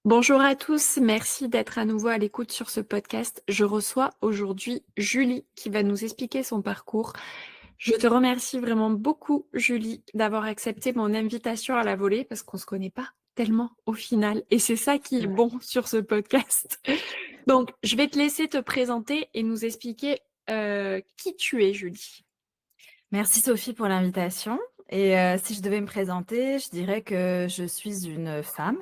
Bonjour à tous, merci d'être à nouveau à l'écoute sur ce podcast. Je reçois aujourd'hui Julie qui va nous expliquer son parcours. Je te remercie vraiment beaucoup, Julie, d'avoir accepté mon invitation à la volée parce qu'on se connaît pas tellement au final et c'est ça qui est Ouais. bon sur ce podcast. Donc, je vais te laisser te présenter et nous expliquer qui tu es, Julie. Merci Sophie pour l'invitation et si je devais me présenter, je dirais que je suis une femme.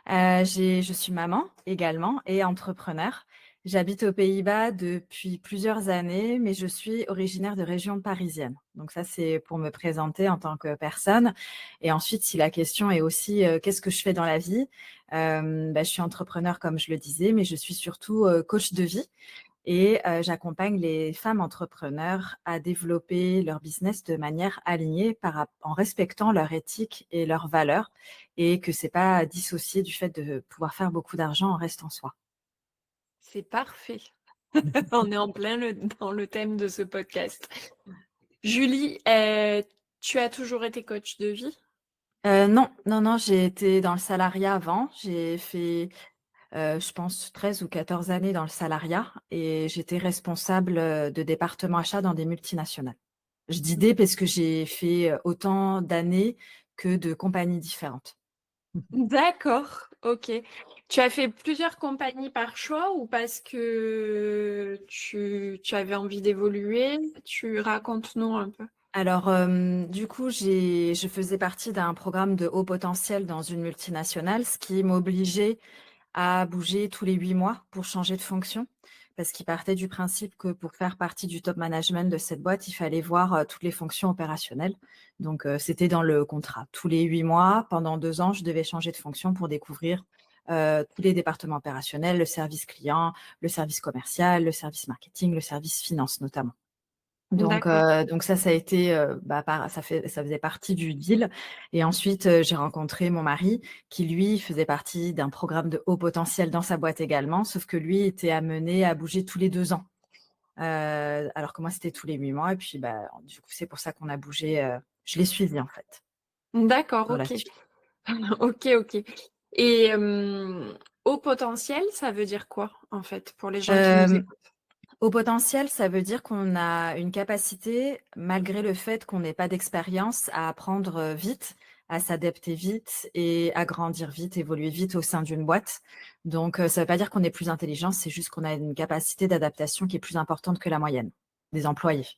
Je suis maman également et entrepreneur. J'habite aux Pays-Bas depuis plusieurs années, mais je suis originaire de région parisienne. Donc ça, c'est pour me présenter en tant que personne et ensuite, si la question est aussi, qu'est-ce que je fais dans la vie? Je suis entrepreneur comme je le disais, mais je suis surtout, coach de vie. Et j'accompagne les femmes entrepreneurs à développer leur business de manière alignée en respectant leur éthique et leurs valeurs et que c'est pas dissocié du fait de pouvoir faire beaucoup d'argent en restant soi. C'est parfait. On est en plein dans le thème de ce podcast. Julie, tu as toujours été coach de vie? Non, non, non, j'ai été dans le salariat avant. J'ai fait, je pense 13 ou 14 années dans le salariat et j'étais responsable, de département achat dans des multinationales. Je dis «des» parce que j'ai fait, autant d'années que de compagnies différentes. D'accord, OK. Tu as fait plusieurs compagnies par choix ou parce que tu avais envie d'évoluer? Tu raconte-nous un peu. Alors, du coup, je faisais partie d'un programme de haut potentiel dans une multinationale, ce qui m'obligeait à bouger tous les 8 mois pour changer de fonction. Parce qu'il partait du principe que pour faire partie du top management de cette boîte, il fallait voir, toutes les fonctions opérationnelles. Donc, c'était dans le contrat. Tous les 8 mois, pendant 2 ans, je devais changer de fonction pour découvrir, tous les départements opérationnels, le service client, le service commercial, le service marketing, le service finance notamment. D'accord. Donc ça a été, ça faisait partie du deal et ensuite, j'ai rencontré mon mari qui lui faisait partie d'un programme de haut potentiel dans sa boîte également, sauf que lui était amené à bouger tous les 2 ans. Alors que moi c'était tous les 8 mois et puis, du coup, c'est pour ça qu'on a bougé, je l'ai suivi en fait, D'accord, par la OK. suite. OK, OK. Et haut potentiel, ça veut dire quoi, en fait, pour les gens qui nous Hem écoutent? Au potentiel, ça veut dire qu'on a une capacité, malgré le fait qu'on n'ait pas d'expérience, à apprendre, vite, à s'adapter vite et à grandir vite, évoluer vite au sein d'une boîte. Donc, ça ne veut pas dire qu'on est plus intelligent, c'est juste qu'on a une capacité d'adaptation qui est plus importante que la moyenne des employés.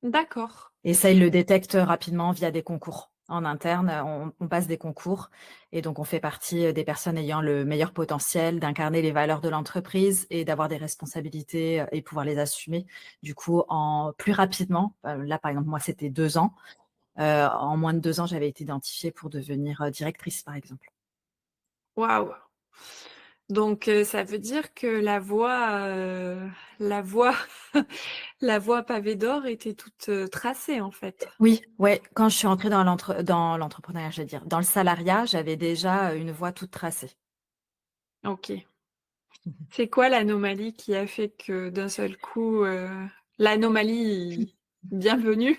D'accord. Et ça, ils le détectent rapidement via des concours. En interne, on passe des concours et donc on fait partie, des personnes ayant le meilleur potentiel d'incarner les valeurs de l'entreprise et d'avoir des responsabilités, et pouvoir les assumer. Du coup, en plus rapidement, là, par exemple, moi, c'était 2 ans. En moins de 2 ans, j'avais été identifiée pour devenir, directrice, par exemple. Waouh! Donc ça veut dire que la voie la voie pavée d'or était toute, tracée, en fait? Oui, ouais, quand je suis entrée dans l'entrepreneuriat, j'allais dire, dans le salariat, j'avais déjà, une voie toute tracée. OK. C'est quoi l'anomalie qui a fait que d'un seul coup, l'anomalie bienvenue?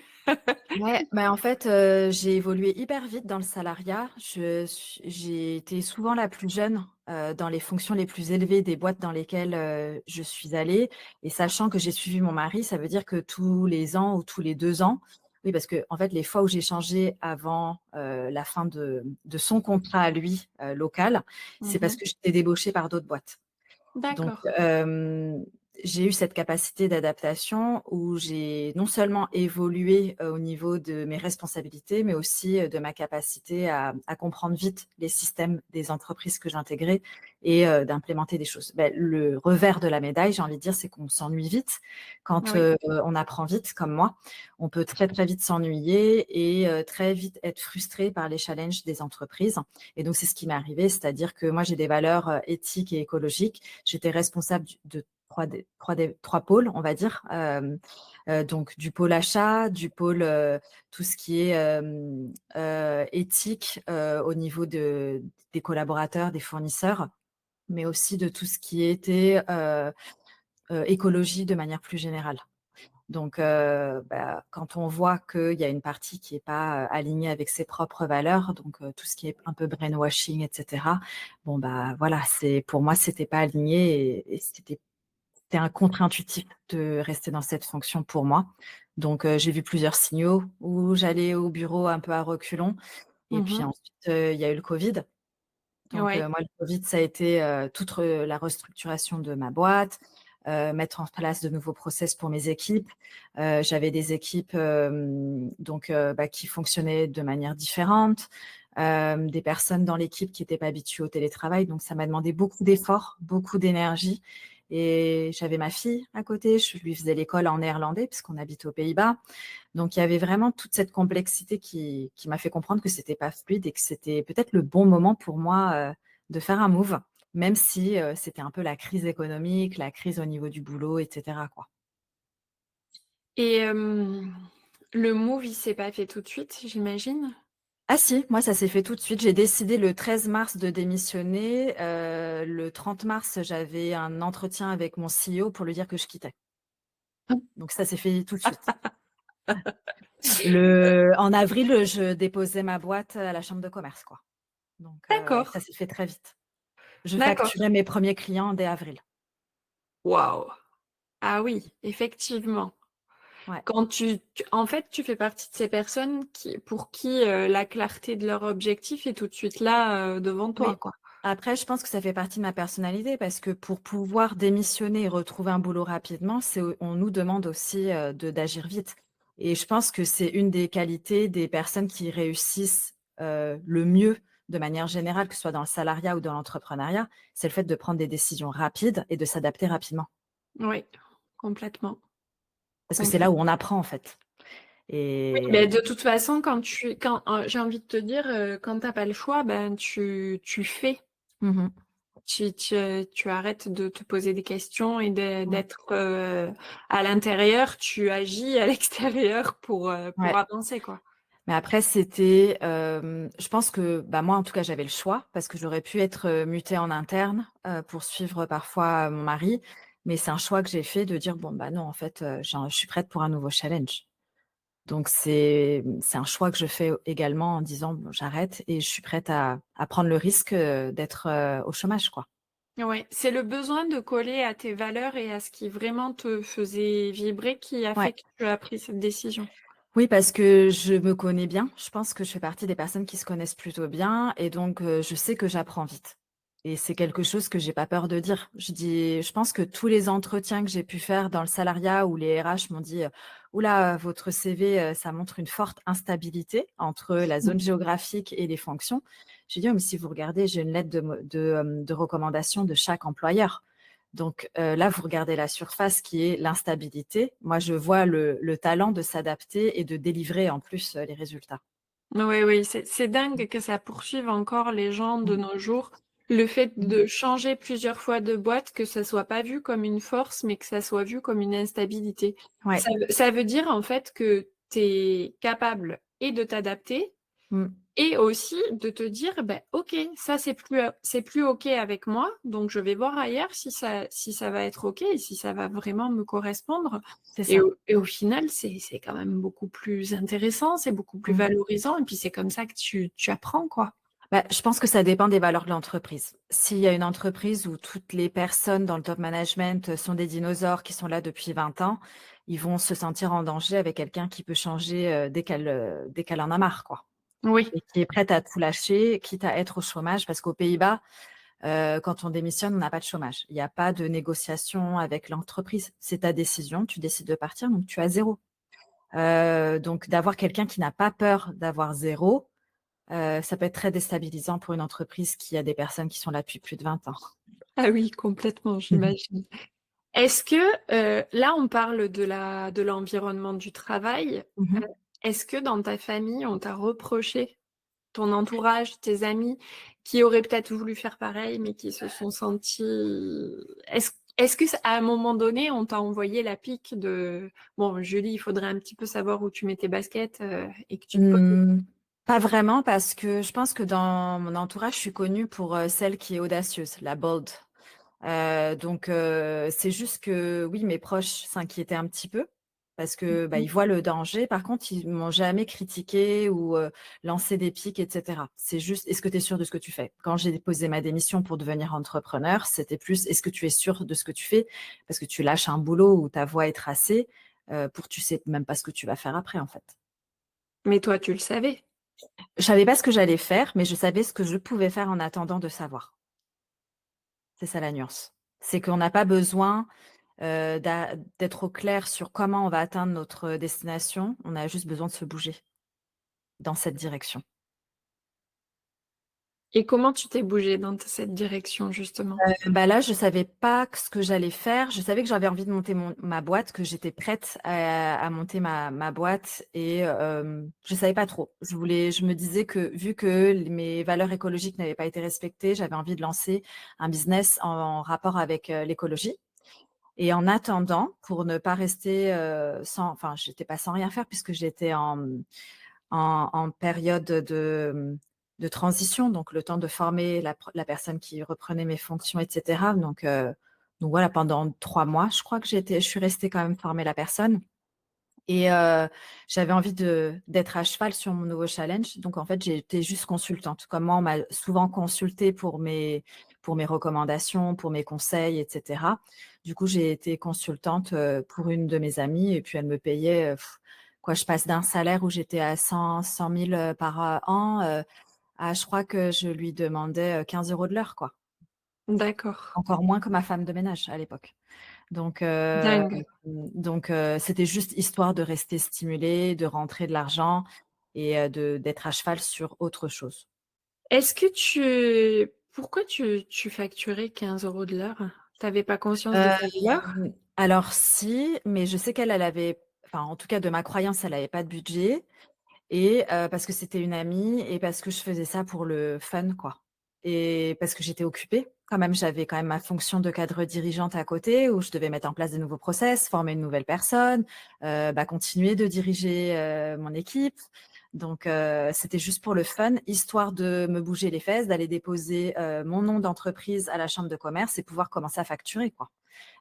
Ouais, en fait, j'ai évolué hyper vite dans le salariat. J'ai été souvent la plus jeune, dans les fonctions les plus élevées des boîtes dans lesquelles, je suis allée et sachant que j'ai suivi mon mari, ça veut dire que tous les ans ou tous les 2 ans oui, parce que en fait, les fois où j'ai changé avant, la fin de son contrat à lui, local, c'est parce Mmh. que j'étais débauchée par d'autres boîtes. Donc, D'accord. j'ai eu cette capacité d'adaptation où j'ai non seulement évolué, au niveau de mes responsabilités, mais aussi, de ma capacité à comprendre vite les systèmes des entreprises que j'intégrais et d'implémenter des choses. Le revers de la médaille, j'ai envie de dire, c'est qu'on s'ennuie vite quand, Oui, on apprend vite comme moi. On peut très, très vite s'ennuyer et très vite être frustré par les challenges des entreprises et donc c'est ce qui m'est arrivé, c'est-à-dire que moi j'ai des valeurs, éthiques et écologiques. J'étais responsable de 3 pôles, on va dire, donc du pôle achat, du pôle, tout ce qui est, éthique, au niveau des collaborateurs, des fournisseurs, mais aussi de tout ce qui était, écologie de manière plus générale. Donc, quand on voit qu'il y a une partie qui est pas, alignée avec ses propres valeurs, donc, tout ce qui est un peu brainwashing et cetera, bon, voilà, pour moi, c'était pas aligné et c'était un contre-intuitif de rester dans cette fonction pour moi. Donc, j'ai vu plusieurs signaux où j'allais au bureau un peu à reculons et puis Mmh. ensuite, il y a eu le covid. Donc, Ouais. moi, le covid, ça a été, toute la restructuration de ma boîte, mettre en place de nouveaux process pour mes équipes. J'avais des équipes, donc, qui fonctionnaient de manière différente, des personnes dans l'équipe qui étaient pas habituées au télétravail, donc ça m'a demandé beaucoup d'efforts, beaucoup d'énergie et j'avais ma fille à côté, je lui faisais l'école en néerlandais puisqu'on habite aux Pays-Bas. Donc, il y avait vraiment toute cette complexité qui m'a fait comprendre que c'était pas fluide et que c'était peut-être le bon moment pour moi, de faire un move, même si, c'était un peu la crise économique, la crise au niveau du boulot et cetera, quoi. Et le move, il s'est pas fait tout de suite, j'imagine? Ah si, moi ça s'est fait tout de suite. J'ai décidé le 13 mars de démissionner. Le 30 mars, j'avais un entretien avec mon CEO pour lui dire que je quittais. Donc ça s'est fait tout de suite. En avril, je déposais ma boîte à la chambre de commerce, quoi. Donc, D'accord, ça s'est fait très vite. Je d'accord. facturais mes premiers clients dès avril. Waouh! Ah oui, effectivement. Ouais, Quand en fait, tu fais partie de ces personnes pour qui, la clarté de leur objectif est tout de suite là, devant toi, oui. quoi. Après, je pense que ça fait partie de ma personnalité parce que pour pouvoir démissionner et retrouver un boulot rapidement, on nous demande aussi, d'agir vite et je pense que c'est une des qualités des personnes qui réussissent, le mieux de manière générale, que ce soit dans le salariat ou dans l'entrepreneuriat, c'est le fait de prendre des décisions rapides et de s'adapter rapidement. Oui, complètement, Parce que c'est là où on complètement. apprend, en fait Oui, beh, et de toute façon, j'ai envie de te dire, quand tu as pas le choix, ben, tu fais. mmh mh. Tu arrêtes de te poser des questions et Ouais, d'être, à l'intérieur, tu agis à l'extérieur pour ouais. avancer, quoi. Mais après c'était, je pense que, moi en tout cas j'avais le choix parce que j'aurais pu être, mutée en interne, pour suivre parfois, mon mari. Mais c'est un choix que j'ai fait de dire: «Bon, non en fait, je suis prête pour un nouveau challenge». Donc c'est un choix que je fais également en disant: «Bon j'arrête et je suis prête à prendre le risque, d'être, au chômage quoi». Ouais, c'est le besoin de coller à tes valeurs et à ce qui vraiment te faisait vibrer qui a Ouais. fait que tu as pris cette décision? Oui, parce que je me connais bien. Je pense que je fais partie des personnes qui se connaissent plutôt bien et donc je sais que j'apprends vite et c'est quelque chose que j'ai pas peur de dire. Je pense que tous les entretiens que j'ai pu faire dans le salariat où les RH m'ont dit: «Ouh là, votre CV, ça montre une forte instabilité entre la zone géographique et les fonctions». J'ai dit: «Oh mais si vous regardez, j'ai une lettre de recommandation de chaque employeur». Donc, là, vous regardez la surface qui est l'instabilité. Moi, je vois le talent de s'adapter et de délivrer en plus, les résultats. Oui, oui, c'est dingue que ça poursuive encore les gens de Mmh. nos jours. Le fait Mmh. de changer plusieurs fois de boîte, que ça soit pas vu comme une force, mais que ça soit vu comme une instabilité. Ouais. Ça veut dire en fait que tu es capable et de t'adapter Mmh. et aussi de te dire: «Beh, OK, ça c'est plus OK avec moi, donc je vais voir ailleurs si ça va être OK et si ça va vraiment me correspondre» C'est ça. et au final, c'est quand même beaucoup plus intéressant, c'est beaucoup plus Mmh. valorisant et puis c'est comme ça que tu apprends, quoi. Je pense que ça dépend des valeurs de l'entreprise. S'il y a une entreprise où toutes les personnes dans le top management, sont des dinosaures qui sont là depuis 20 ans, ils vont se sentir en danger avec quelqu'un qui peut changer, dès qu'elle en a marre, quoi Oui, et qui est prête à tout lâcher, quitte à être au chômage. Parce qu'aux Pays-Bas, quand on démissionne, on n'a pas de chômage. Il y a pas de négociation avec l'entreprise. C'est ta décision, tu décides de partir, donc tu as zéro. Donc d'avoir quelqu'un qui n'a pas peur d'avoir zéro, ça peut être très déstabilisant pour une entreprise qui a des personnes qui sont là depuis plus de 20 ans. ah oui, complètement, j'imagine. Est-ce que, là, on parle de l'environnement du travail, Mmh heu, mh. est-ce que dans ta famille, on t'a reproché ton entourage, tes amis qui auraient peut-être voulu faire pareil, mais qui se sont sentis est-ce que à un moment donné, on t'a envoyé la pique de: «Bon Julie, il faudrait un petit peu savoir où tu mets tes baskets, et que tu te poses» Mmh, pas vraiment parce que je pense que dans mon entourage, je suis connue pour, celle qui est audacieuse, la bold. Donc c'est juste que oui, mes proches s'inquiétaient un petit peu parce que, Mmh. ils voient le danger. Par contre, ils m'ont jamais critiqué ou, lancé des pics et cetera. C'est juste: «Est-ce que tu es sûr de ce que tu fais?» Quand j'ai déposé ma démission pour devenir entrepreneur, c'était plus: «Est-ce que tu es sûr de ce que tu fais?» Parce que tu lâches un boulot où ta voie est tracée, pour tu sais même pas ce que tu vas faire après, en fait. Mais toi, tu le savais? Je savais pas ce que j'allais faire, mais je savais ce que je pouvais faire en attendant de savoir. C'est ça la nuance. C'est qu'on n'a pas besoin, d'être au clair sur comment on va atteindre notre destination. On a juste besoin de se bouger dans cette direction. Et comment tu t'es bougée dans cette direction justement? Là, je savais pas ce que j'allais faire. Je savais que j'avais envie de monter ma boîte, que j'étais prête à monter ma boîte et je savais pas trop. Je me disais que vu que mes valeurs écologiques n'avaient pas été respectées, j'avais envie de lancer un business en rapport avec, l'écologie. Et en attendant, pour ne pas rester, j'étais pas sans rien faire puisque j'étais en période de transition, donc le temps de former la personne qui reprenait mes fonctions et cetera. Donc voilà, pendant 3 mois, je crois que je suis restée quand même former la personne et j'avais envie d'être à cheval sur mon nouveau challenge. Donc en fait, j'ai été juste consultante. Comme moi, on m'a souvent consultée pour mes recommandations, pour mes conseils et cetera. Du coup, j'ai été consultante, pour une de mes amies et puis elle me payait, quoi, je passe d'un salaire où j'étais à 100 000 par an, à je crois que je lui demandais, 15 € de l'heure, quoi. D'accord. Encore moins que ma femme de ménage à l'époque. Donc Dingue. c'était juste histoire de rester stimulée, de rentrer de l'argent et d'être à cheval sur autre chose. Est-ce que pourquoi tu facturais 15 € de l'heure? Tu avais pas conscience de sa valeur? Alors si, mais je sais qu'elle avait enfin, en tout cas de ma croyance, elle avait pas de budget. Et parce que c'était une amie et parce que je faisais ça pour le fun, quoi. Et parce que j'étais occupée quand même. J'avais quand même ma fonction de cadre dirigeante à côté où je devais mettre en place de nouveaux process, former une nouvelle personne, continuer de diriger, mon équipe. Donc c'était juste pour le fun, histoire de me bouger les fesses, d'aller déposer, mon nom d'entreprise à la chambre de commerce et pouvoir commencer à facturer, quoi.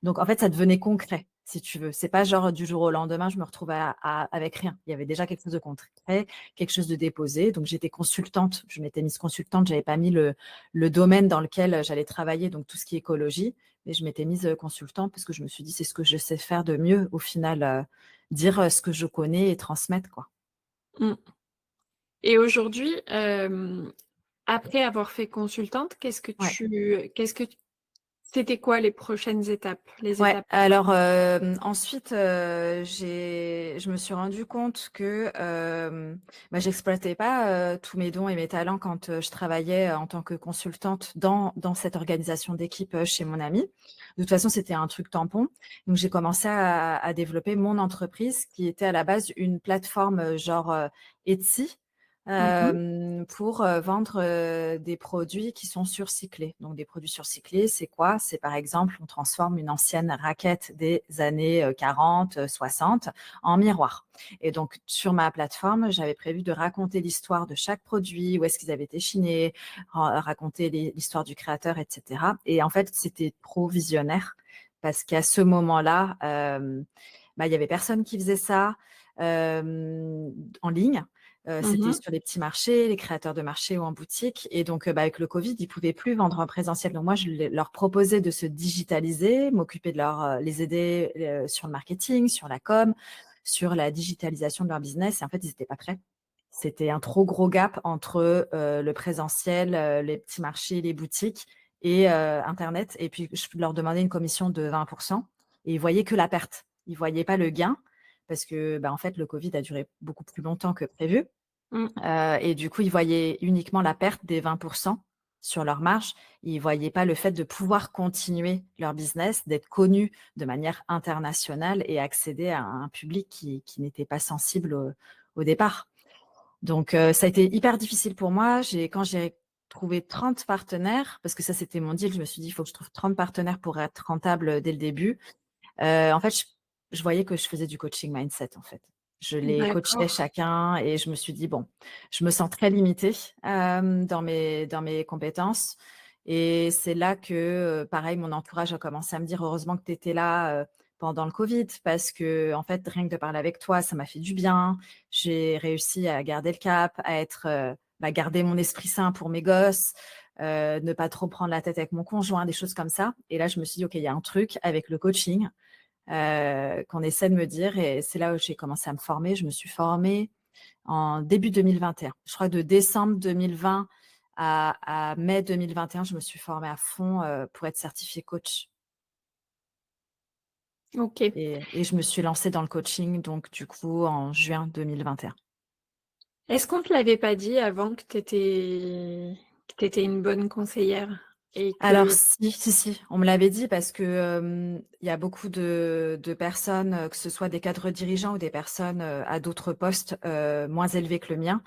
Donc en fait, ça devenait concret, si tu veux. C'est pas genre du jour au lendemain, je me retrouvais avec rien. Il y avait déjà quelque chose de concret, quelque chose de déposé. Donc j'étais consultante, je m'étais mise consultante, j'avais pas mis le domaine dans lequel j'allais travailler, donc tout ce qui est écologie, mais je m'étais mise, consultante parce que je me suis dit: «C'est ce que je sais faire de mieux au final, dire, ce que je connais et transmettre, quoi». Mmh. Et aujourd'hui, après avoir fait consultante, Ouais. c'était quoi les prochaines étapes? Les Ouais, étapes alors, ensuite, je me suis rendu compte que, j'exploitais pas, tous mes dons et mes talents quand, je travaillais, en tant que consultante dans cette organisation d'équipe, chez mon amie. De toute façon, c'était un truc tampon. Donc j'ai commencé à développer mon entreprise qui était à la base une plateforme, genre, Etsy, Mmh. pour, vendre, des produits qui sont surcyclés. Donc des produits surcyclés, c'est quoi? C'est par exemple, on transforme une ancienne raquette des années, 40, 60 en miroir. Et donc sur ma plateforme, j'avais prévu de raconter l'histoire de chaque produit, où est-ce qu'ils avaient été chinés, raconter l'histoire du créateur et cetera. Et en fait, c'était trop visionnaire parce qu'à ce moment-là, il y avait personne qui faisait ça, en ligne. C'était Mmh. sur les petits marchés, les créateurs de marchés ou en boutique et donc avec le covid, ils pouvaient plus vendre en présentiel. Donc moi, je leur proposais de se digitaliser, m'occuper de les aider, sur le marketing, sur la com, sur la digitalisation de leur business et en fait, ils étaient pas prêts. C'était un trop gros gap entre, le présentiel, les petits marchés, les boutiques et internet et puis je leur demandais une commission de 20 et ils voyaient que la perte. Ils voyaient pas le gain parce que, en fait, le covid a duré beaucoup plus longtemps que prévu. Mmh. Et du coup, ils voyaient uniquement la perte des 20 sur leur marge. Ils voyaient pas le fait de pouvoir continuer leur business, d'être connus de manière internationale et accéder à un public qui n'était pas sensible au départ. Donc ça a été hyper difficile pour moi. Quand j'ai trouvé 30 partenaires, parce que ça, c'était mon deal, je me suis dit: «Il faut que je trouve 30 partenaires pour être rentable, dès le début». En fait, je voyais que je faisais du coaching mindset, en fait. Je les coachais D'accord. chacun et je me suis dit: «Bon, je me sens très limitée, dans mes compétences» et c'est là que, pareil, mon entourage a commencé à me dire: «Heureusement que tu étais là, pendant le Covid parce qu'en fait, rien que de parler avec toi, ça m'a fait du bien. J'ai réussi à garder le cap, à être, garder mon esprit sain pour mes gosses, ne pas trop prendre la tête avec mon conjoint, des choses comme ça. Et là, je me suis dit: «OK, il y a un truc avec le coaching, qu'on essaie de me dire» et c'est là où j'ai commencé à me former. Je me suis formée en début 2021. Je crois de décembre 2020 à mai 2021, je me suis formée à fond, pour être certifiée coach OK. et je me suis lancée dans le coaching donc du coup en juin 2021. Est-ce qu'on te l'avait pas dit avant que tu une bonne conseillère et Alors que si, si, si, on me l'avait dit parce que, il y a beaucoup de personnes, que ce soit des cadres dirigeants ou des personnes, à d'autres postes, moins élevés que le mien,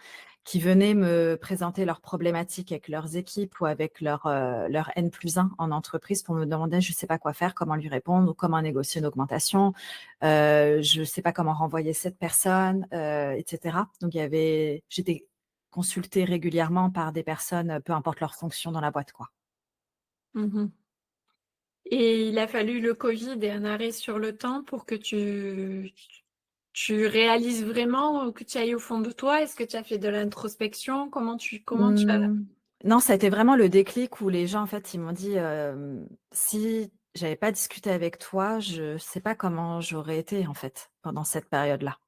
qui venaient me présenter leurs problématiques avec leurs équipes ou avec leur N+1 en entreprise pour me demander: «Je ne sais pas quoi faire, comment lui répondre ou comment négocier une augmentation, je ne sais pas comment renvoyer cette personne», et cetera. Donc j'étais consultée régulièrement par des personnes, peu importe leur fonction dans la boîte, quoi. mmh et il a fallu le covid et un arrêt sur le temps pour que tu réalises vraiment, que tu ailles au fond de toi? Est-ce que tu as fait de l'introspection? Comment tu as Mmh, non, ça a été vraiment le déclic où les gens, en fait, ils m'ont dit, «Si j'avais pas discuté avec toi, je sais pas comment j'aurais été, en fait, pendant cette période-là».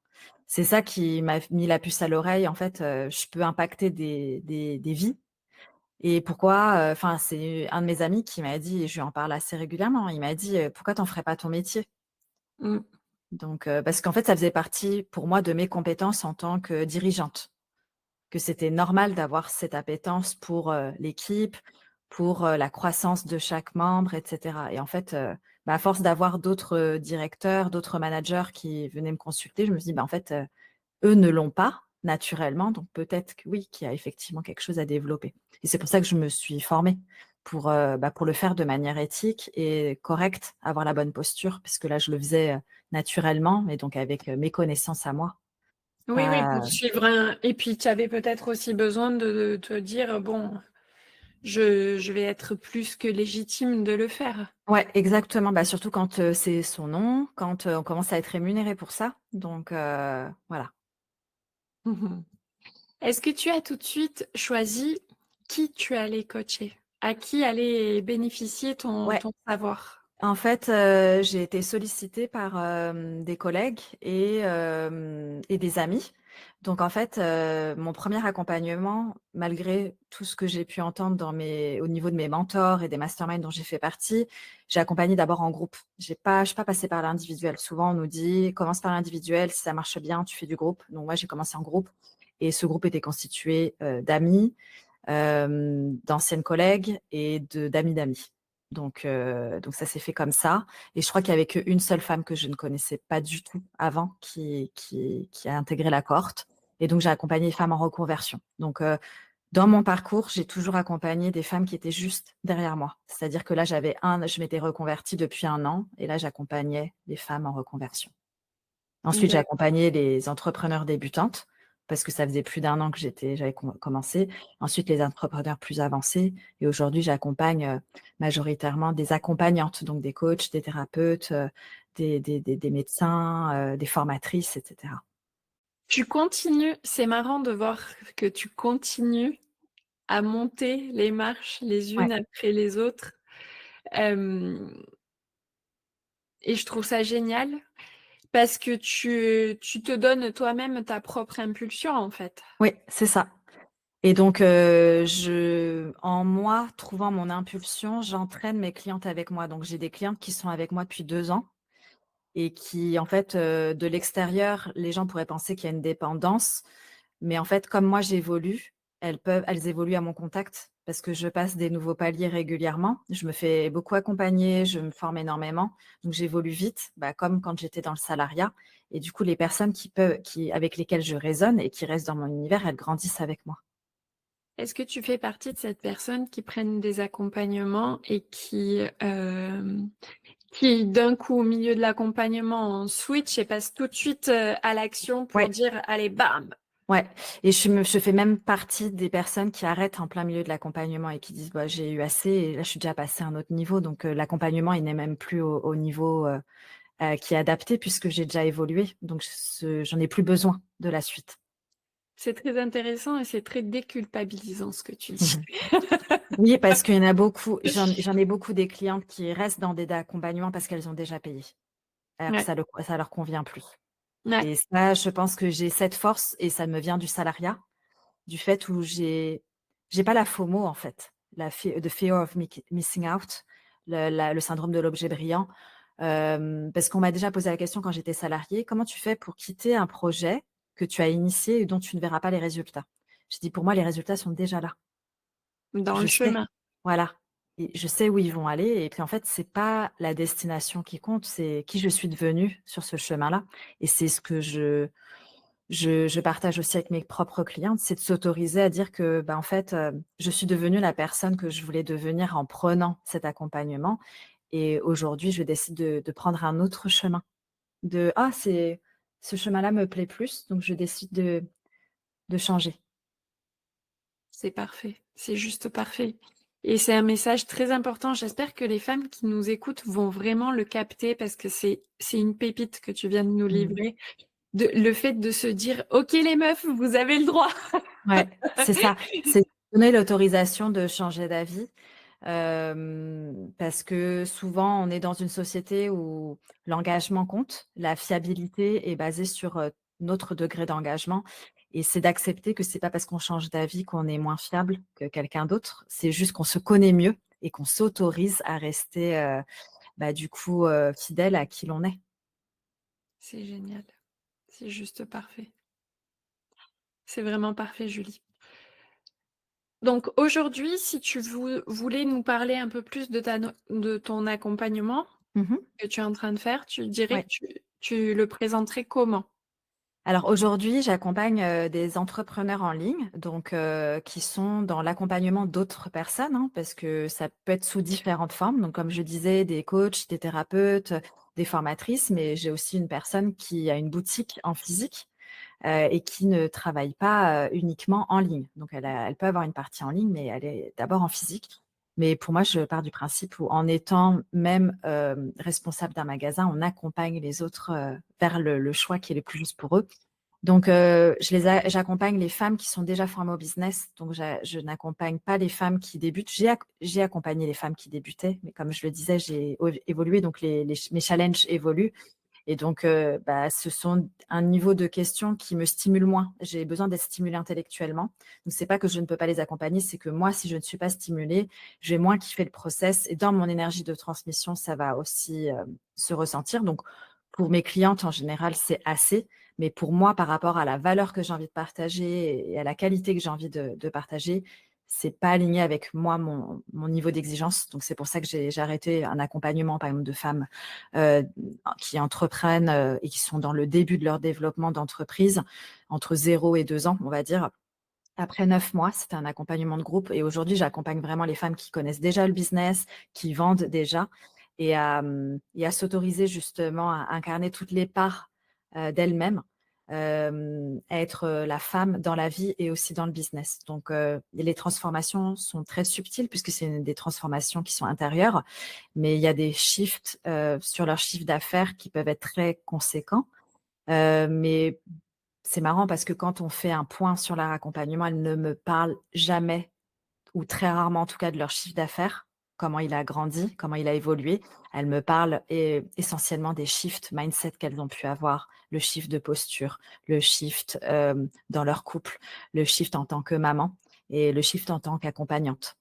C'est ça qui m'a mis la puce à l'oreille, en fait, je peux impacter des vies et pourquoi, enfin, c'est un de mes amis qui m'a dit et je lui en parle assez régulièrement, il m'a dit: «Pourquoi t'en ferais pas ton métier?» mmh, Donc parce qu'en fait, ça faisait partie pour moi de mes compétences en tant que dirigeante. Que c'était normal d'avoir cette appétence pour, l'équipe, pour, la croissance de chaque membre et cetera et en fait, à force d'avoir d'autres, directeurs, d'autres managers qui venaient me consulter, je me suis dit: «Bah, en fait, eux ne l'ont pas naturellement, donc peut-être que oui, qu'il y a effectivement quelque chose à développer» et c'est pour ça que je me suis formée pour le faire de manière éthique et correcte, avoir la bonne posture puisque là, je le faisais, naturellement et donc avec, mes connaissances à moi, oui, oui, pour pas suivre un et puis tu avais peut-être aussi besoin de te dire: «Bon, je vais être plus que légitime de le faire». Ouais, exactement. Bah, surtout quand, c'est son nom, quand, on commence à être rémunéré pour ça, donc voilà. Mmh. Est-ce que tu as tout de suite choisi qui tu allais coacher? À qui allait bénéficier ton Ouais, ton savoir? en fait, j'ai été sollicitée par, des collègues et des amis. Donc en fait, mon premier accompagnement, malgré tout ce que j'ai pu entendre au niveau de mes mentors et des masterminds dont j'ai fait partie, j'ai accompagné d'abord en groupe. Je suis pas passée par l'individuel. Souvent, on nous dit: «Commence par l'individuel, si ça marche bien, tu fais du groupe». Donc moi, j'ai commencé en groupe et ce groupe était constitué, d'amis, d'anciennes collègues et d'amis d'amis. Donc ça s'est fait comme ça et je crois qu'il y avait qu'une seule femme que je ne connaissais pas du tout avant qui a intégré la cohorte et donc j'ai accompagné les femmes en reconversion. Donc dans mon parcours, j'ai toujours accompagné des femmes qui étaient juste derrière moi. C'est-à-dire que là, je m'étais reconvertie depuis 1 an et là, j'accompagnais les femmes en reconversion. Ensuite, j'ai D'accord. accompagné les entrepreneurs débutantes parce que ça faisait plus d'1 an que j'avais commencé. Ensuite, les entrepreneurs plus avancés et aujourd'hui, j'accompagne, majoritairement des accompagnantes, donc des coachs, des thérapeutes, des médecins, des formatrices et cetera. Tu continues c'est marrant de voir que tu continues à monter les marches les Ouais. unes après les autres, hem et je trouve ça génial parce que tu te donnes toi-même ta propre impulsion, en fait. Oui, c'est ça et donc en moi, trouvant mon impulsion, j'entraîne mes clientes avec moi. Donc j'ai des clientes qui sont avec moi depuis 2 ans et qui en fait, de l'extérieur, les gens pourraient penser qu'il y a une dépendance, mais en fait, comme moi j'évolue, elles évoluent à mon contact parce que je passe des nouveaux paliers régulièrement. Je me fais beaucoup accompagner, je me forme énormément, donc j'évolue vite, comme quand j'étais dans le salariat et du coup, les personnes avec lesquelles je résonne et qui restent dans mon univers, elles grandissent avec moi. Est-ce que tu fais partie de cette personne qui prennent des accompagnements et qui d'un coup, au milieu de l'accompagnement, on switch et passe tout de suite, à l'action pour Ouais. dire: «Allez bam!» Ouais et je fais même partie des personnes qui arrêtent en plein milieu de l'accompagnement et qui disent: «Bah, j'ai eu assez et là, je suis déjà passée à un autre niveau», donc l'accompagnement, il n'est même plus au niveau, qui est adapté puisque j'ai déjà évolué, donc j'en ai plus besoin de la suite. C'est très intéressant et c'est très déculpabilisant ce que tu dis. Mmh. Oui, parce qu'il y en a beaucoup, j'en ai beaucoup des clientes qui restent dans des accompagnements parce qu'elles ont déjà payé, alors que Ouais, ça leur convient plus. ouais, Et ça, je pense que j'ai cette force et ça me vient du salariat, du fait où j'ai pas la FOMO en fait, the fear of missing out, le syndrome de l'objet brillant. Parce qu'on m'a déjà posé la question quand j'étais salariée: «Comment tu fais pour quitter un projet que tu as initié et dont tu ne verras pas les résultats?» J'ai dit: «Pour moi, les résultats sont déjà là. dans Je le sais, chemin. voilà, et je sais où ils vont aller et puis en fait, c'est pas la destination qui compte, c'est qui je suis devenue sur ce chemin-là» et c'est ce que je partage aussi avec mes propres clientes, c'est de s'autoriser à dire que, bah, en fait, je suis devenue la personne que je voulais devenir en prenant cet accompagnement et aujourd'hui, je décide de prendre un autre chemin. «Ah, c'est ce chemin-là me plaît plus, donc je décide de changer». C'est parfait, c'est juste parfait et c'est un message très important. J'espère que les femmes qui nous écoutent vont vraiment le capter parce que c'est une pépite que tu viens de nous Mmh. livrer. Le fait de se dire: «OK les meufs, vous avez le droit». Ouais, c'est ça, c'est donner l'autorisation de changer d'avis. Parce que souvent, on est dans une société où l'engagement compte, la fiabilité est basée sur, notre degré d'engagement et c'est d'accepter que c'est pas parce qu'on change d'avis qu'on est moins fiable que quelqu'un d'autre. C'est juste qu'on se connaît mieux et qu'on s'autorise à rester, bah, du coup, fidèle à qui l'on est. C'est génial, c'est juste parfait. C'est vraiment parfait Julie. Donc aujourd'hui, si tu voulais nous parler un peu plus de ton accompagnement Mmh. que tu es en train de faire, tu dirais Ouais. que tu le présenterais comment? Alors aujourd'hui, j'accompagne, des entrepreneurs en ligne, donc qui sont dans l'accompagnement d'autres personnes, hein, parce que ça peut être sous différentes formes. Donc comme je disais, des coachs, des thérapeutes, des formatrices, mais j'ai aussi une personne qui a une boutique en physique, et qui ne travaille pas, uniquement en ligne. Donc elle peut avoir une partie en ligne, mais elle est d'abord en physique. Mais pour moi, je pars du principe où en étant même, responsable d'un magasin, on accompagne les autres, vers le choix qui est le plus juste pour eux. Donc j'accompagne les femmes qui sont déjà formées au business, donc je n'accompagne pas les femmes qui débutent. J'ai accompagné les femmes qui débutaient, mais comme je le disais, j'ai évolué, donc mes challenges évoluent et donc bah, ce sont un niveau de questions qui me stimule moins. J'ai besoin d'être stimulée intellectuellement. Donc c'est pas que je ne peux pas les accompagner, c'est que moi, si je ne suis pas stimulée, je vais moins kiffer le process et dans mon énergie de transmission, ça va aussi, se ressentir. Donc pour mes clientes, en général, c'est assez, mais pour moi, par rapport à la valeur que j'ai envie de partager et à la qualité que j'ai envie de partager, c'est pas aligné avec moi, mon niveau d'exigence. Donc c'est pour ça que j'ai arrêté un accompagnement, par exemple, de femmes, heu, qui entreprennent, et qui sont dans le début de leur développement d'entreprise, entre 0 et 2 ans, on va dire. Après 9 mois, c'était un accompagnement de groupe et aujourd'hui, j'accompagne vraiment les femmes qui connaissent déjà le business, qui vendent déjà et à s'autoriser justement à incarner toutes les parts, d'elles-mêmes, à être, la femme dans la vie et aussi dans le business. Donc les transformations sont très subtiles puisque c'est des transformations qui sont intérieures, mais il y a des shifts, sur leur chiffre d'affaires qui peuvent être très conséquents. Mais c'est marrant parce que quand on fait un point sur leur accompagnement, elles ne me parlent jamais ou très rarement en tout cas de leur chiffre d'affaires, comment il a grandi, comment il a évolué. Elles me parlent essentiellement des shifts mindset qu'elles ont pu avoir, le shift de posture, le shift, dans leur couple, le shift en tant que maman et le shift en tant qu'accompagnante.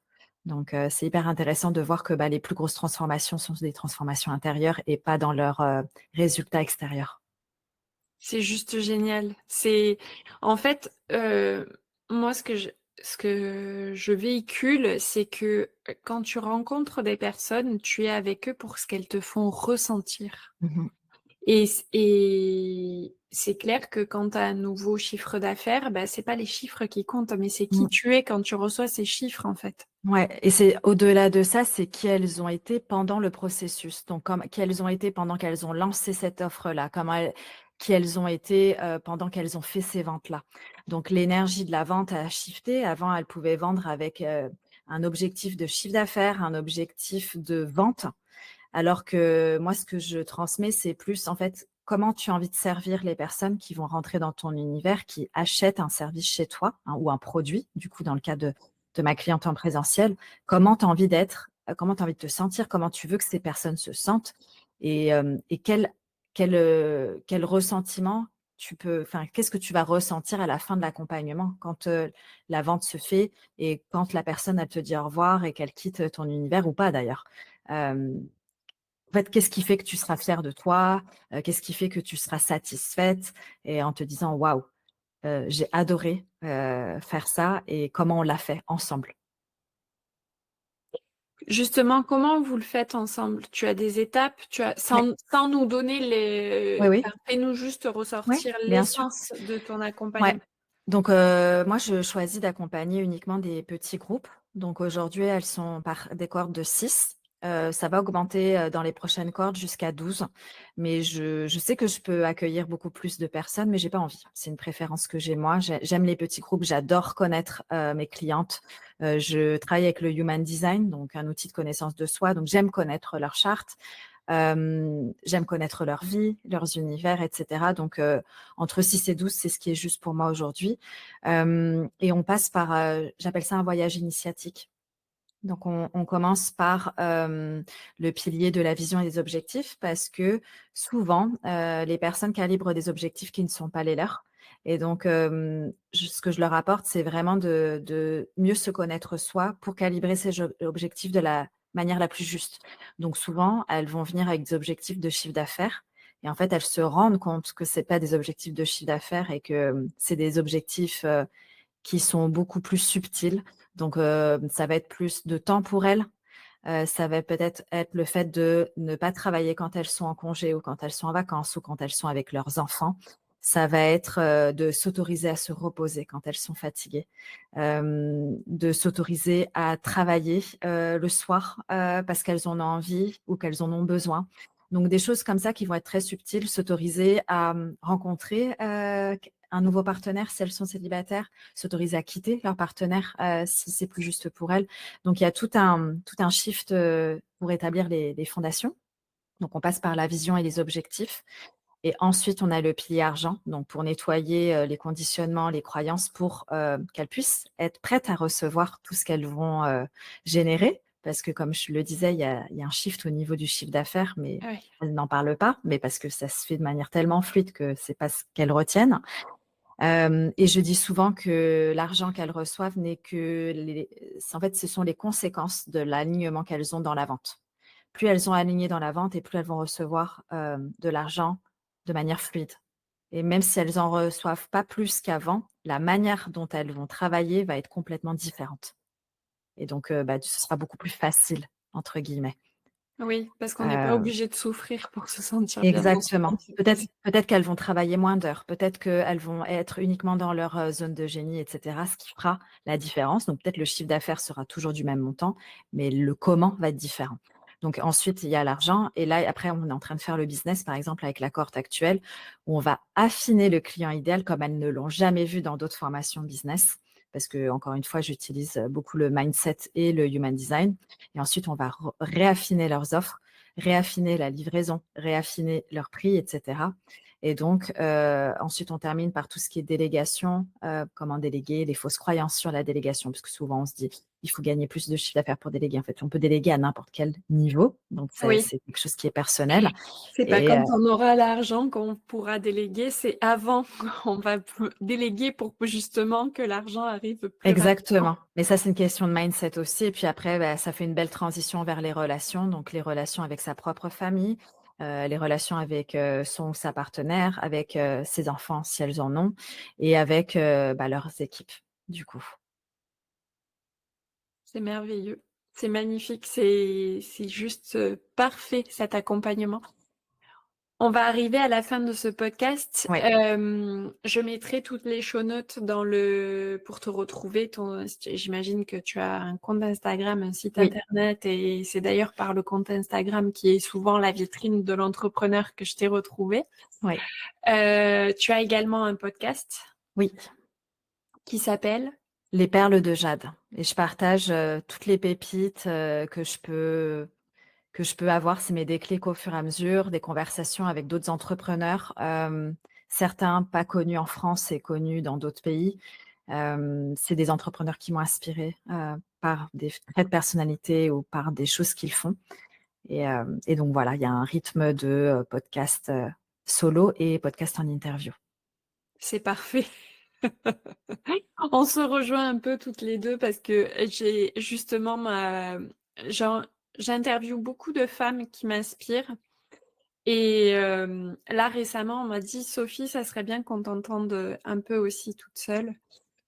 Donc c'est hyper intéressant de voir que, bah, les plus grosses transformations sont des transformations intérieures et pas dans leurs, résultats extérieurs. C'est juste génial. C'est en fait, moi ce que je véhicule, c'est que, quand tu rencontres des personnes, tu es avec eux pour ce qu'elles te font ressentir Mmh. et c'est clair que quand tu as un nouveau chiffre d'affaires, bah, c'est pas les chiffres qui comptent, mais c'est qui Mmh. tu es quand tu reçois ces chiffres, en fait. Ouais et c'est au-delà de ça, c'est qui elles ont été pendant le processus. Donc comme qui elles ont été pendant qu'elles ont lancé cette offre-là, qui elles ont été, pendant qu'elles ont fait ces ventes-là. Donc l'énergie de la vente a shifté. Avant, elles pouvaient vendre avec, un objectif de chiffre d'affaires, un objectif de vente. Alors que moi, ce que je transmets, c'est plus, en fait, comment tu as envie de servir les personnes qui vont rentrer dans ton univers, qui achètent un service chez toi, hein, ou un produit, du coup, dans le cas de ma cliente en présentiel. Comment tu as envie d'être, comment tu as envie de te sentir, comment tu veux que ces personnes se sentent et quel ressentiment enfin, qu'est-ce que tu vas ressentir à la fin de l'accompagnement quand la vente se fait et quand la personne, elle te dit au revoir et qu'elle quitte ton univers ou pas d'ailleurs. Euh, En fait, qu'est-ce qui fait que tu seras fière de toi? Qu'est-ce qui fait que tu seras satisfaite? Et en te disant: «Waouh, j'ai adoré, faire ça et comment on l'a fait ensemble». Justement, comment vous le faites ensemble? Tu as des étapes, Ouais, sans nous donner oui, les, oui, enfin, fais-nous juste oui, ressortir bien sûr. l'essence de ton Ouais. accompagnement. Donc, moi, je choisis d'accompagner uniquement des petits groupes. Donc aujourd'hui, elles sont par des cohortes de 6. Ça va augmenter, dans les prochaines cohortes jusqu'à 12. Mais je sais que je peux accueillir beaucoup plus de personnes, mais j'ai pas envie. C'est une préférence que j'ai moi. J'aime les petits groupes, j'adore connaître, mes clientes. Je travaille avec le Human Design, donc un outil de connaissance de soi, donc j'aime connaître leur charte. J'aime connaître leur vie, leurs univers, et cetera. Donc, entre 6 et 12, c'est ce qui est juste pour moi aujourd'hui. Et on passe par, j'appelle ça un voyage initiatique. Donc, on commence par le pilier de la vision et des objectifs parce que souvent, les personnes calibrent des objectifs qui ne sont pas les leurs. Et donc, ce que je leur apporte, c'est vraiment de mieux se connaître soi pour calibrer ces objectifs de la manière la plus juste. Donc, souvent, elles vont venir avec des objectifs de chiffre d'affaires. Et en fait, elles se rendent compte que c'est pas des objectifs de chiffre d'affaires et que c'est des objectifs qui sont beaucoup plus subtils. Donc, ça va être plus de temps pour elles. Ça va peut-être être le fait de ne pas travailler quand elles sont en congé ou quand elles sont en vacances ou quand elles sont avec leurs enfants. Ça va être de s'autoriser à se reposer quand elles sont fatiguées, de s'autoriser à travailler le soir parce qu'elles en ont envie ou qu'elles en ont besoin. Donc des choses comme ça qui vont être très subtiles, s'autoriser à rencontrer un nouveau partenaire si elles sont célibataires, s'autoriser à quitter leur partenaire si c'est plus juste pour elles. Donc il y a tout un shift pour établir les fondations. Donc on passe par la vision et les objectifs. Et ensuite, on a le pilier argent, donc pour nettoyer les conditionnements, les croyances, pour qu'elles puissent être prêtes à recevoir tout ce qu'elles vont générer. Parce que comme je le disais, il y a un shift au niveau du chiffre d'affaires, mais Ouais. elles n'en parlent pas, mais parce que ça se fait de manière tellement fluide que c'est pas ce qu'elles retiennent. Et je dis souvent que l'argent qu'elles reçoivent n'est que en fait, ce sont les conséquences de l'alignement qu'elles ont dans la vente. Plus elles ont aligné dans la vente et plus elles vont recevoir de l'argent de manière fluide. Et même si elles en reçoivent pas plus qu'avant, la manière dont elles vont travailler va être complètement différente. Et donc, bah, ce sera beaucoup plus «facile» entre guillemets. Oui, parce qu'on n'est pas Heu obligé de souffrir pour se sentir bien dans son Exactement. Peut-être entreprise. peut-être qu'elles vont travailler moins d'heures, peut-être qu'elles vont être uniquement dans leur, zone de génie et cetera, ce qui fera la différence. Donc peut-être le chiffre d'affaires sera toujours du même montant, mais le comment va être différent. Donc ensuite, il y a l'argent et là, après, on est en train de faire le business, par exemple, avec la cohorte actuelle, où on va affiner le client idéal comme elles ne l'ont jamais vu dans d'autres formations business. Parce que encore une fois, j'utilise, beaucoup le mindset et le human design et ensuite on va réaffiner leurs offres, réaffiner la livraison, réaffiner leur prix, et cetera. Et donc, ensuite, on termine par tout ce qui est délégation, comment déléguer, les fausses croyances sur la délégation, parce que souvent on se dit: «Il faut gagner plus de chiffre d'affaires pour déléguer». En fait, on peut déléguer à n'importe quel niveau, donc Oui, c'est quelque chose qui est personnel c'est pas et quand on aura l'argent qu'on pourra déléguer, c'est avant qu'on va déléguer pour justement que l'argent arrive plus rapidement. exactement. Mais ça, c'est une question de mindset aussi et puis après, bah, ça fait une belle transition vers les relations, donc les relations avec sa propre famille, les relations avec, son ou sa partenaire, avec, ses enfants si elles en ont et avec, bah, leurs équipes, du coup. C'est merveilleux, c'est magnifique, c'est juste, parfait cet accompagnement. On va arriver à la fin de ce podcast. Ouais, Je mettrai toutes les show notes pour te retrouver. J'imagine que tu as un compte Instagram, un site oui, internet, et c'est d'ailleurs par le compte Instagram qui est souvent la vitrine de l'entrepreneur que je t'ai retrouvé. ouais, Tu as également un podcast oui. qui s'appelle? Les perles de jade et je partage, toutes les pépites, que je peux que je peux avoir, c'est mes déclics au fur et à mesure, des conversations avec d'autres entrepreneurs, certains pas connus en France et connus dans d'autres pays. C'est des entrepreneurs qui m'ont inspirée, par des traits de personnalité ou par des choses qu'ils font et donc voilà, il y a un rythme de, podcast, solo et podcast en interview. C'est parfait. On se rejoint un peu toutes les 2 parce que j'ai justement j'en j'interviewe beaucoup de femmes qui m'inspirent et là récemment on m'a dit: «Sophie, ça serait bien qu'on t'entende, un peu aussi toute seule».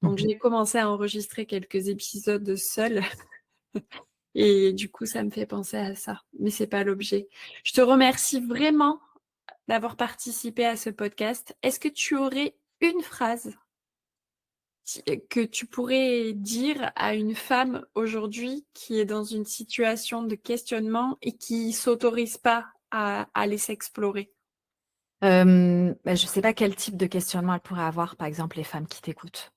Donc Mmh. j'ai commencé à enregistrer quelques épisodes seule et du coup ça me fait penser à ça, mais c'est pas l'objet. Je te remercie vraiment d'avoir participé à ce podcast. Est-ce que tu aurais une phrase que tu pourrais dire à une femme aujourd'hui qui est dans une situation de questionnement et qui s'autorise pas à aller s'explorer? Bah, je sais pas quel type de questionnement elles pourraient avoir, par exemple, les femmes qui t'écoutent.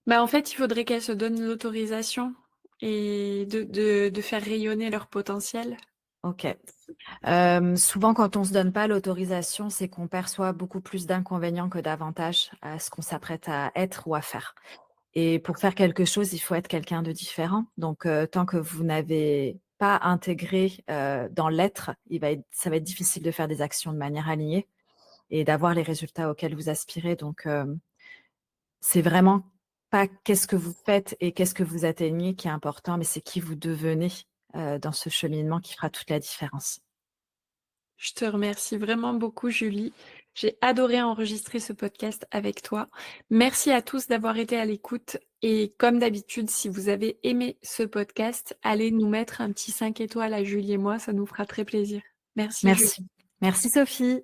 Bah, en fait, il faudrait qu'elles se donnent l'autorisation et de faire rayonner leur potentiel. OK. Souvent quand on se donne pas l'autorisation, c'est qu'on perçoit beaucoup plus d'inconvénients que d'avantages à ce qu'on s'apprête à être ou à faire. Et pour faire quelque chose, il faut être quelqu'un de différent. Donc, tant que vous n'avez pas intégré, dans l'être, ça va être difficile de faire des actions de manière alignée et d'avoir les résultats auxquels vous aspirez. Donc, c'est vraiment pas qu'est-ce que vous faites et qu'est-ce que vous atteignez qui est important, mais c'est qui vous devenez, dans ce cheminement qui fera toute la différence. Je te remercie vraiment beaucoup, Julie. J'ai adoré enregistrer ce podcast avec toi. Merci à tous d'avoir été à l'écoute. Et comme d'habitude, si vous avez aimé ce podcast, allez nous mettre un petit 5 étoiles à Julie et moi, ça nous fera très plaisir. Merci, Julie. Merci. Merci Sophie.